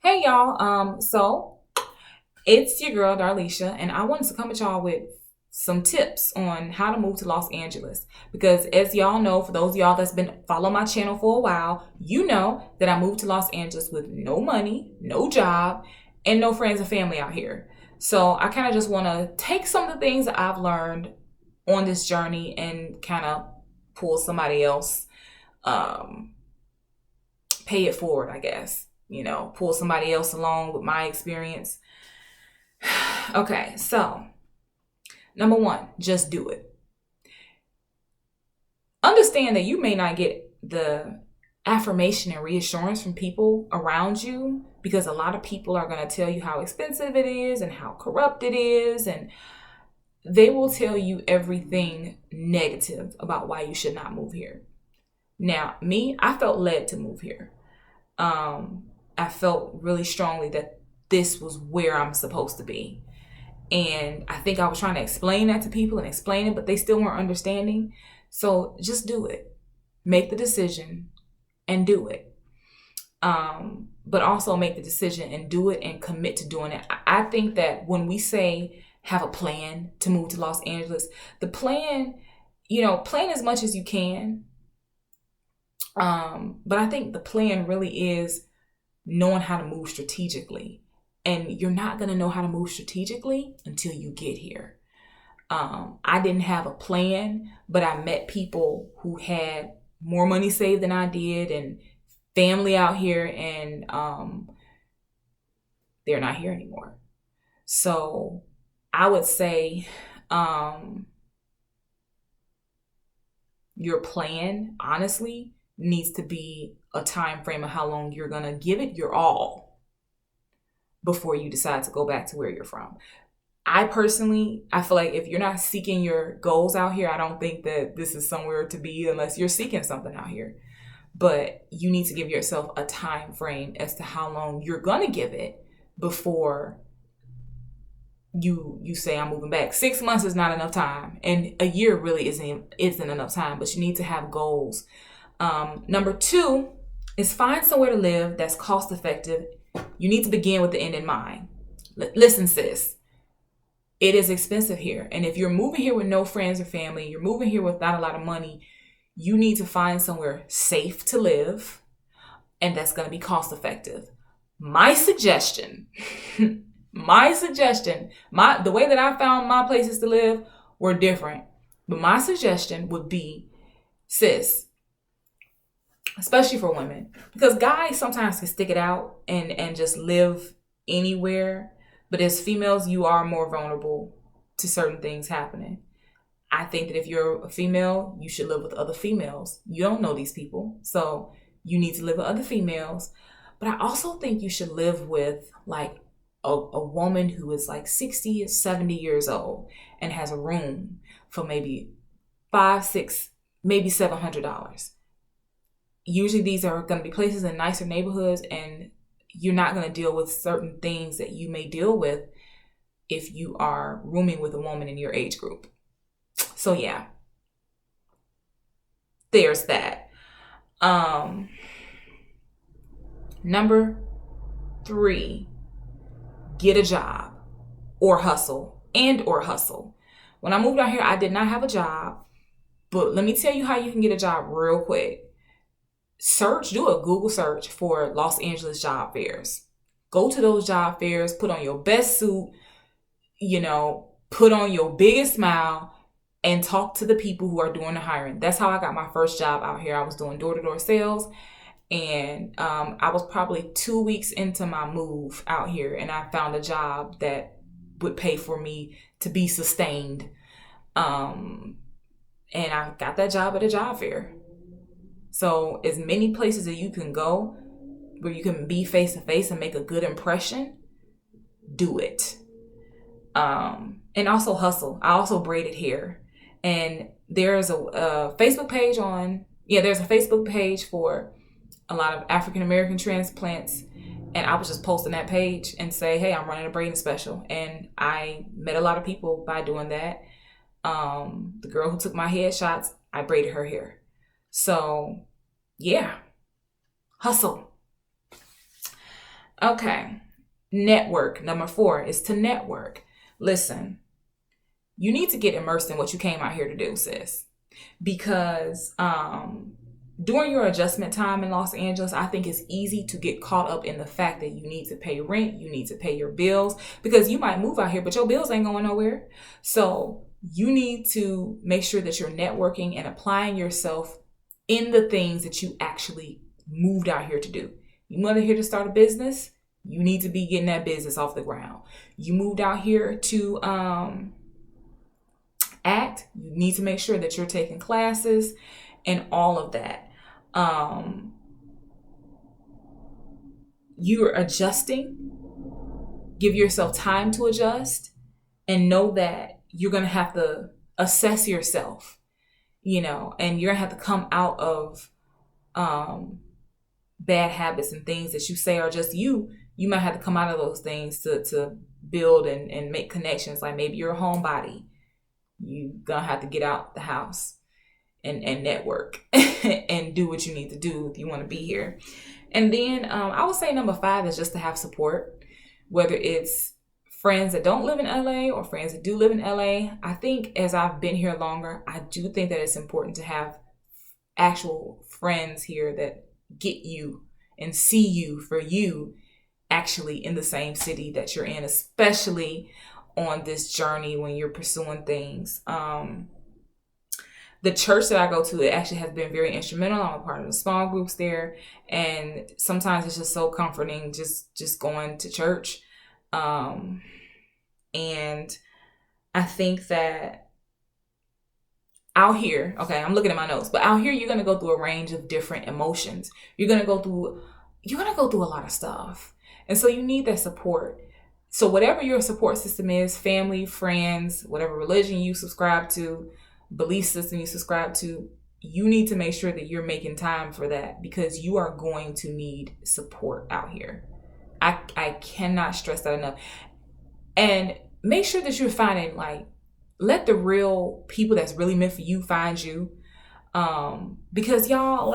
Hey y'all, so it's your girl Darlisha, and I wanted to come at y'all with some tips on how to move to Los Angeles. Because as y'all know, for those of y'all that's been following my channel for a while, you know that I moved to Los Angeles with no money, no job, and no friends and family out here. So I kind of just want to take some of the things that I've learned on this journey and kind of pull somebody else, um, pay it forward, I guess. Pull somebody else along with my experience. Okay, so number one, just do it. Understand that you may not get the affirmation and reassurance from people around you because a lot of people are going to tell you how expensive it is and how corrupt it is, and they will tell you everything negative about why you should not move here. Now, me, I felt led to move here. I felt really strongly that this was where I'm supposed to be. And I think I was trying to explain that to people and explain it, but they still weren't understanding. So just do it. Make the decision and do it. But also make the decision and do it and commit to doing it. I think that when we say have a plan to move to Los Angeles, the plan, plan as much as you can. But I think the plan really is knowing how to move strategically. And you're not going to know how to move strategically until you get here. I didn't have a plan, but I met people who had more money saved than I did and family out here, and they're not here anymore. So I would say your plan, honestly, needs to be a time frame of how long you're going to give it your all before you decide to go back to where you're from. I feel like if you're not seeking your goals out here, I don't think that this is somewhere to be unless you're seeking something out here. But you need to give yourself a time frame as to how long you're going to give it before you say I'm moving back. 6 months is not enough time, and a year really isn't enough time, but you need to have goals. Number two is find somewhere to live that's cost effective. You need to begin with the end in mind. Listen, sis, it is expensive here. And if you're moving here with no friends or family, you're moving here with not a lot of money, you need to find somewhere safe to live, and that's going to be cost effective. My suggestion, the way that I found my places to live were different. But my suggestion would be, sis, especially for women, because guys sometimes can stick it out and just live anywhere. But as females, you are more vulnerable to certain things happening. I think that if you're a female, you should live with other females. You don't know these people, so you need to live with other females. But I also think you should live with like a woman who is like 60 or 70 years old and has a room for maybe $500, $600, maybe $700. Usually these are going to be places in nicer neighborhoods, and you're not going to deal with certain things that you may deal with if you are rooming with a woman in your age group. So yeah, there's that. Number three, get a job or hustle. When I moved out here, I did not have a job, but let me tell you how you can get a job real quick. Do a Google search for Los Angeles job fairs. Go to those job fairs, put on your best suit, put on your biggest smile, and talk to the people who are doing the hiring. That's how I got my first job out here. I was doing door-to-door sales, and I was probably 2 weeks into my move out here, and I found a job that would pay for me to be sustained. And I got that job at a job fair. So as many places that you can go where you can be face to face and make a good impression, do it. And also hustle. I also braided hair. And there's a Facebook page there's a Facebook page for a lot of African American transplants. And I was just posting that page and say, hey, I'm running a braiding special. And I met a lot of people by doing that. The girl who took my headshots, I braided her hair. So, yeah, hustle. Okay. Network. Number 4 is to network. Listen, you need to get immersed in what you came out here to do, sis. Because during your adjustment time in Los Angeles, I think it's easy to get caught up in the fact that you need to pay rent, you need to pay your bills, because you might move out here, but your bills ain't going nowhere. So you need to make sure that you're networking and applying yourself in the things that you actually moved out here to do. You moved out here to start a business, you need to be getting that business off the ground. You moved out here to act, you need to make sure that you're taking classes and all of that. You're adjusting. Give yourself time to adjust and know that you're going to have to assess yourself, and you're going to have to come out of bad habits and things that you say are just you. You might have to come out of those things to build and make connections. Like maybe you're a homebody. You're going to have to get out the house and network and do what you need to do if you want to be here. And then I would say number 5 is just to have support, whether it's friends that don't live in LA or friends that do live in LA. I think as I've been here longer, I do think that it's important to have actual friends here that get you and see you for you actually in the same city that you're in, especially on this journey when you're pursuing things. The church that I go to, it actually has been very instrumental. I'm a part of the small groups there, and sometimes it's just so comforting just going to church. And I think that out here, okay, I'm looking at my notes, but out here you're gonna go through a range of different emotions. You're gonna go through a lot of stuff, and so you need that support. So whatever your support system is, family, friends, whatever religion you subscribe to, belief system you subscribe to, you need to make sure that you're making time for that, because you are going to need support out here. I cannot stress that enough. And make sure that you're finding, let the real people that's really meant for you find you. Because y'all,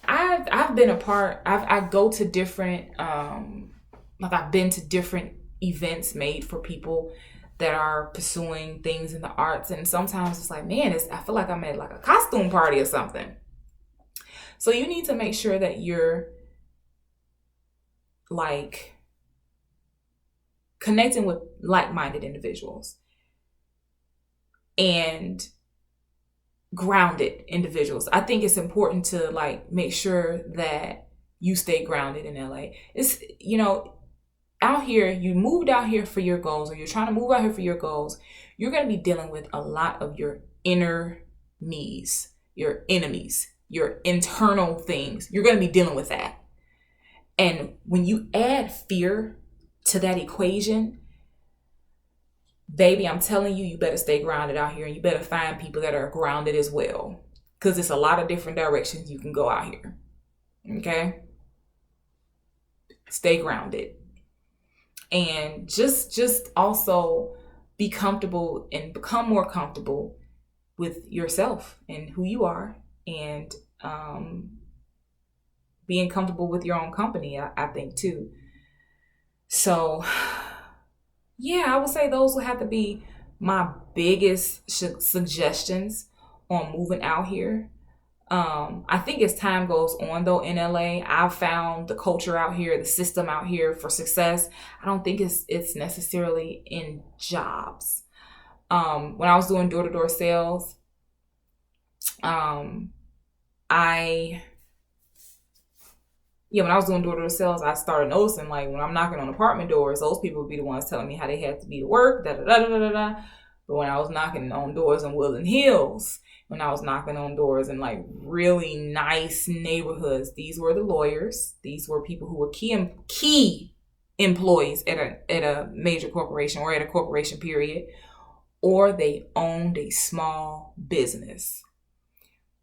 I've been a part, I go to different, I've been to different events made for people that are pursuing things in the arts, and sometimes it's like, man, I feel like I'm at a costume party or something. So you need to make sure that you're connecting with like-minded individuals and grounded individuals. I think it's important to make sure that you stay grounded in LA. It's, out here, you moved out here for your goals, or you're trying to move out here for your goals, you're going to be dealing with a lot of your inner needs, your enemies, your internal things. You're going to be dealing with that. And when you add fear to that equation, baby, I'm telling you, you better stay grounded out here, and you better find people that are grounded as well, because it's a lot of different directions you can go out here. Okay? Stay grounded. And just also be comfortable and become more comfortable with yourself and who you are, and being comfortable with your own company, I think too. So yeah, I would say those would have to be my biggest suggestions on moving out here. I think as time goes on, though, in LA, I've found the culture out here, the system out here for success. I don't think it's necessarily in jobs. When I was doing door-to-door sales, when I was doing door-to-door sales, I started noticing, when I'm knocking on apartment doors, those people would be the ones telling me how they had to be to work, da da da da da da. But when I was knocking on doors in Woodland Hills, when I was knocking on doors in really nice neighborhoods, these were the lawyers. These were people who were key employees at a major corporation, or at a corporation period, or they owned a small business.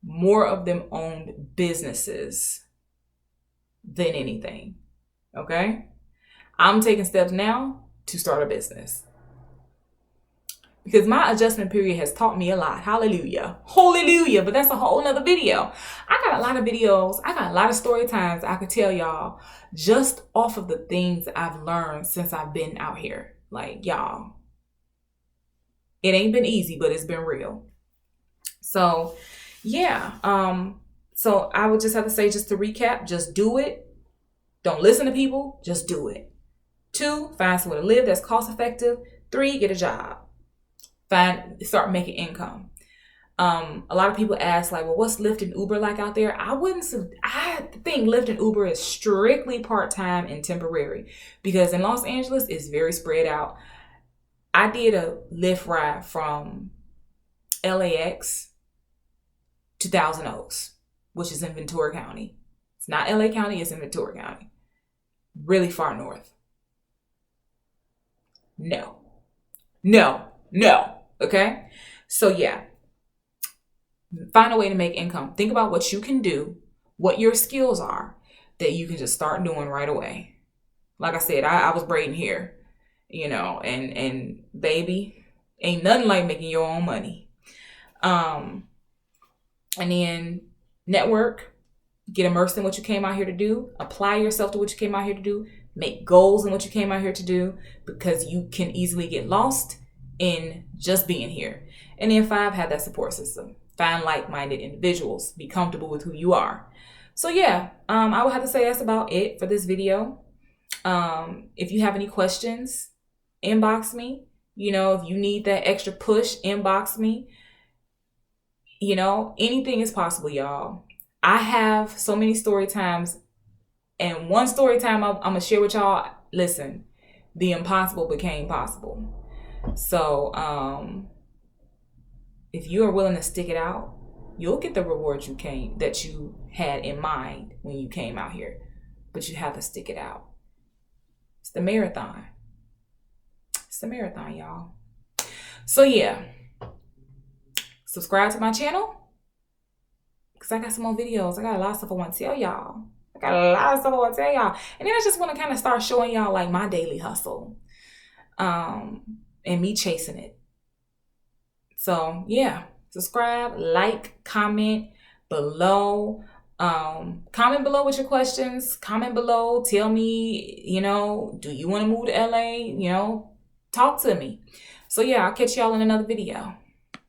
More of them owned businesses than anything. Okay? I'm taking steps now to start a business. because my adjustment period has taught me a lot. Hallelujah. Hallelujah. But that's a whole nother video. I got a lot of videos. I got a lot of story times I could tell y'all just off of the things I've learned since I've been out here. Like, y'all, it ain't been easy, but it's been real. So, yeah. So I would just have to say, just to recap, just do it. Don't listen to people. Just do it. 2, find somewhere to live that's cost effective. 3, get a job. Start making income. A lot of people ask, like, well, what's Lyft and Uber like out there? I think Lyft and Uber is strictly part-time and temporary, because in Los Angeles, it's very spread out. I did a Lyft ride from LAX to Thousand Oaks, which is in Ventura County. It's not LA County, it's in Ventura County. Really far north. No. Okay? So yeah. Find a way to make income. Think about what you can do, what your skills are that you can just start doing right away. Like I said, I was braiding hair, and baby, ain't nothing like making your own money. And then network, get immersed in what you came out here to do, apply yourself to what you came out here to do, make goals in what you came out here to do, because you can easily get lost in just being here. And then 5, have that support system. Find like-minded individuals. Be comfortable with who you are. So yeah, I would have to say that's about it for this video. If you have any questions, inbox me. If you need that extra push, inbox me. Anything is possible, y'all. I have so many story times, and one story time I'm going to share with y'all. Listen, the impossible became possible. So, if you are willing to stick it out, you'll get the rewards that you had in mind when you came out here. But you have to stick it out. It's the marathon. It's the marathon, y'all. So yeah, subscribe to my channel, because I got some more videos. I got a lot of stuff I want to tell y'all. And then I just want to kind of start showing y'all like my daily hustle, and me chasing it. So yeah, subscribe, like, comment below. Comment below with your questions. Comment below. Tell me, do you want to move to LA? Talk to me. So yeah, I'll catch y'all in another video.